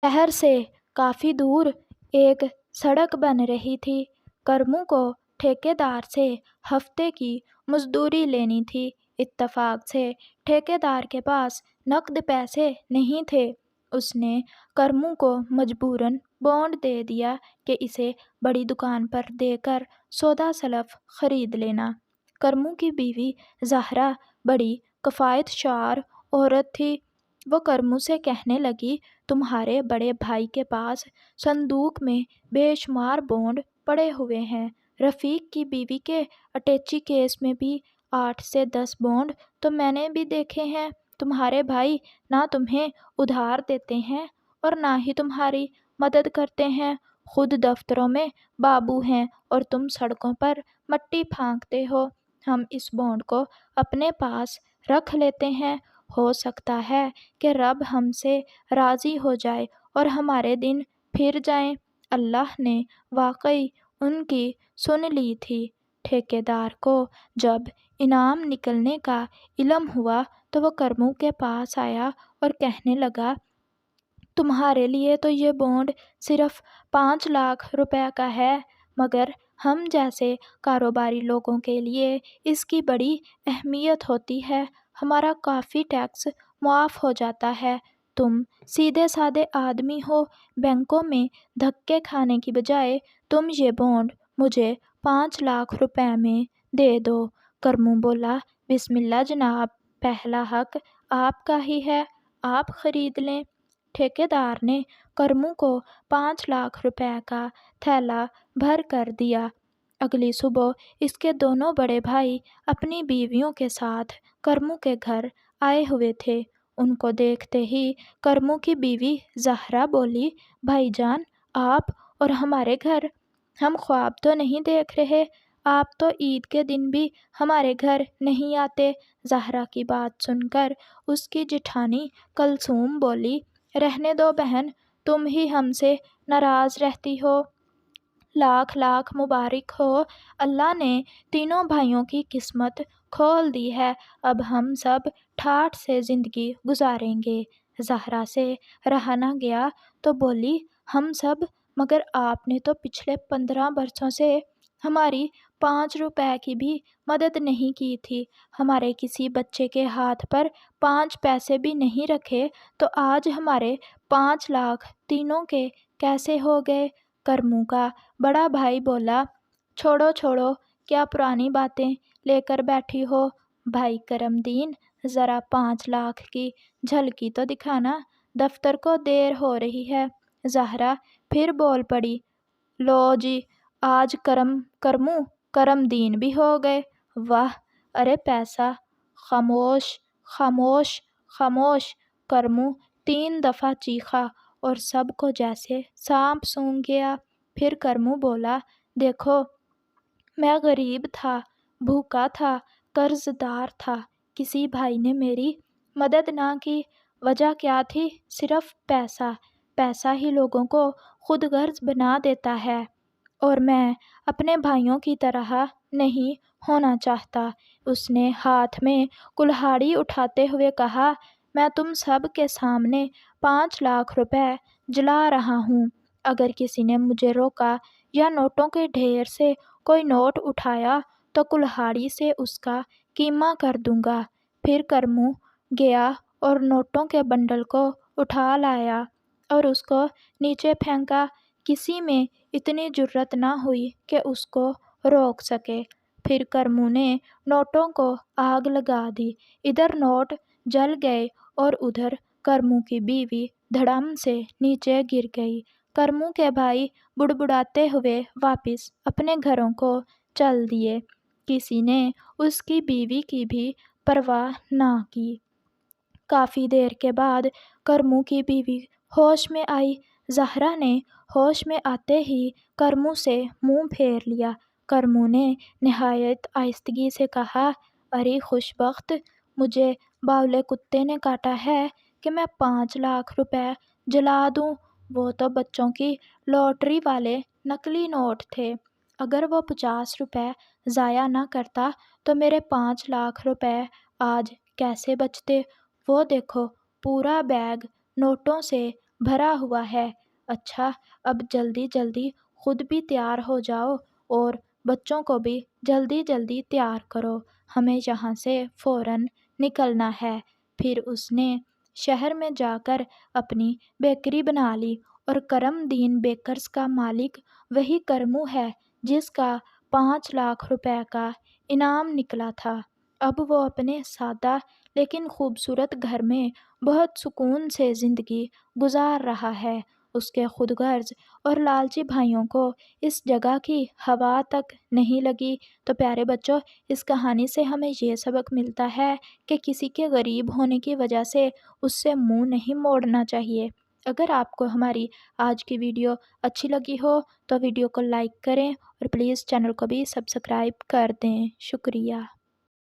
शहर से काफ़ी दूर एक सड़क बन रही थी। करमू को ठेकेदार से हफ्ते की मजदूरी लेनी थी। इत्तफाक से ठेकेदार के पास नकद पैसे नहीं थे। उसने करमू को मजबूरन बॉन्ड दे दिया कि इसे बड़ी दुकान पर देकर सौदा सलफ खरीद लेना। करमू की बीवी ज़हरा बड़ी कफ़ायतशार औरत थी। वो करमू से कहने लगी, तुम्हारे बड़े भाई के पास संदूक में बेशुमार बॉन्ड पड़े हुए हैं। रफ़ीक की बीवी के अटैची केस में भी 8 से 10 बॉन्ड तो मैंने भी देखे हैं। तुम्हारे भाई ना तुम्हें उधार देते हैं और ना ही तुम्हारी मदद करते हैं। खुद दफ्तरों में बाबू हैं और तुम सड़कों पर मट्टी फांकते हो। हम इस बॉन्ड को अपने पास रख लेते हैं। हो सकता है कि रब हमसे राज़ी हो जाए और हमारे दिन फिर जाएं। अल्लाह ने वाकई उनकी सुन ली थी। ठेकेदार को जब इनाम निकलने का इल्म हुआ तो वो करमू के पास आया और कहने लगा, तुम्हारे लिए तो ये बॉन्ड सिर्फ 5 लाख रुपए का है, मगर हम जैसे कारोबारी लोगों के लिए इसकी बड़ी अहमियत होती है। हमारा काफ़ी टैक्स मुआफ़ हो जाता है। तुम सीधे साधे आदमी हो, बैंकों में धक्के खाने की बजाय तुम ये बॉन्ड मुझे 5 लाख रुपए में दे दो। करमू बोला, बिस्मिल्लाह जनाब, पहला हक आपका ही है, आप खरीद लें। ठेकेदार ने करमू को 5 लाख रुपए का थैला भर कर दिया। अगली सुबह इसके दोनों बड़े भाई अपनी बीवियों के साथ करमू के घर आए हुए थे। उनको देखते ही करमू की बीवी ज़हरा बोली, भाईजान, आप और हमारे घर, हम ख्वाब तो नहीं देख रहे? आप तो ईद के दिन भी हमारे घर नहीं आते। ज़हरा की बात सुनकर उसकी जिठानी कलसूम बोली, रहने दो बहन, तुम ही हमसे नाराज़ रहती हो। लाख लाख मुबारक हो, अल्लाह ने तीनों भाइयों की किस्मत खोल दी है। अब हम सब ठाठ से ज़िंदगी गुजारेंगे। ज़हरा से रहा ना गया तो बोली, हम सब, मगर आपने तो पिछले 15 बरसों से हमारी 5 रुपए की भी मदद नहीं की थी। हमारे किसी बच्चे के हाथ पर 5 पैसे भी नहीं रखे, तो आज हमारे 5 लाख तीनों के कैसे हो गए? करमू का बड़ा भाई बोला, छोड़ो छोड़ो, क्या पुरानी बातें लेकर बैठी हो। भाई करमदीन, ज़रा 5 लाख की झलकी तो दिखाना, दफ्तर को देर हो रही है। ज़हरा फिर बोल पड़ी, लो जी, आज करमू करमदीन भी हो गए। वाह, अरे पैसा, खामोश खामोश खामोश। करमू 3 दफ़ा चीखा और सबको जैसे सांप सूंघ गया। फिर करमू बोला, देखो, मैं गरीब था, भूखा था, कर्जदार था। किसी भाई ने मेरी मदद ना की। वजह क्या थी? सिर्फ पैसा। पैसा ही लोगों को खुदगर्ज बना देता है और मैं अपने भाइयों की तरह नहीं होना चाहता। उसने हाथ में कुल्हाड़ी उठाते हुए कहा, मैं तुम सब के सामने 5 लाख रुपए जला रहा हूँ। अगर किसी ने मुझे रोका या नोटों के ढेर से कोई नोट उठाया तो कुल्हाड़ी से उसका कीमा कर दूंगा। फिर करमू गया और नोटों के बंडल को उठा लाया और उसको नीचे फेंका। किसी में इतनी जुर्रत ना हुई कि उसको रोक सके। फिर करमू ने नोटों को आग लगा दी। इधर नोट जल गए और उधर करमू की बीवी धड़म से नीचे गिर गई। करमू के भाई बुड़बुड़ाते हुए वापस अपने घरों को चल दिए। किसी ने उसकी बीवी की भी परवाह ना की। काफ़ी देर के बाद करमू की बीवी होश में आई। ज़हरा ने होश में आते ही करमू से मुंह फेर लिया। करमू ने नहायत आहिस्तगी से कहा, अरे खुशबख्त, मुझे बावले कुत्ते ने काटा है कि मैं 5 लाख रुपए जला दूं। वो तो बच्चों की लॉटरी वाले नकली नोट थे। अगर वो 50 रुपए ज़ाया ना करता तो मेरे 5 लाख रुपए आज कैसे बचते? वो देखो, पूरा बैग नोटों से بھرا ہوا ہے۔ اچھا، اب جلدی جلدی خود بھی تیار ہو جاؤ اور بچوں کو بھی جلدی جلدی تیار کرو، ہمیں یہاں سے فوراً نکلنا ہے۔ پھر اس نے شہر میں جا کر اپنی بیکری بنا لی، اور کرم دین بیکرز کا مالک وہی کرمو ہے جس کا 5 لاکھ روپے کا انعام نکلا تھا۔ اب وہ اپنے سادہ لیکن خوبصورت گھر میں بہت سکون سے زندگی گزار رہا ہے۔ اس کے خود غرض اور لالچی بھائیوں کو اس جگہ کی ہوا تک نہیں لگی۔ تو پیارے بچوں، اس کہانی سے ہمیں یہ سبق ملتا ہے کہ کسی کے غریب ہونے کی وجہ سے اس سے منہ نہیں موڑنا چاہیے۔ اگر آپ کو ہماری آج کی ویڈیو اچھی لگی ہو تو ویڈیو کو لائک کریں اور پلیز چینل کو بھی سبسکرائب کر دیں۔ شکریہ۔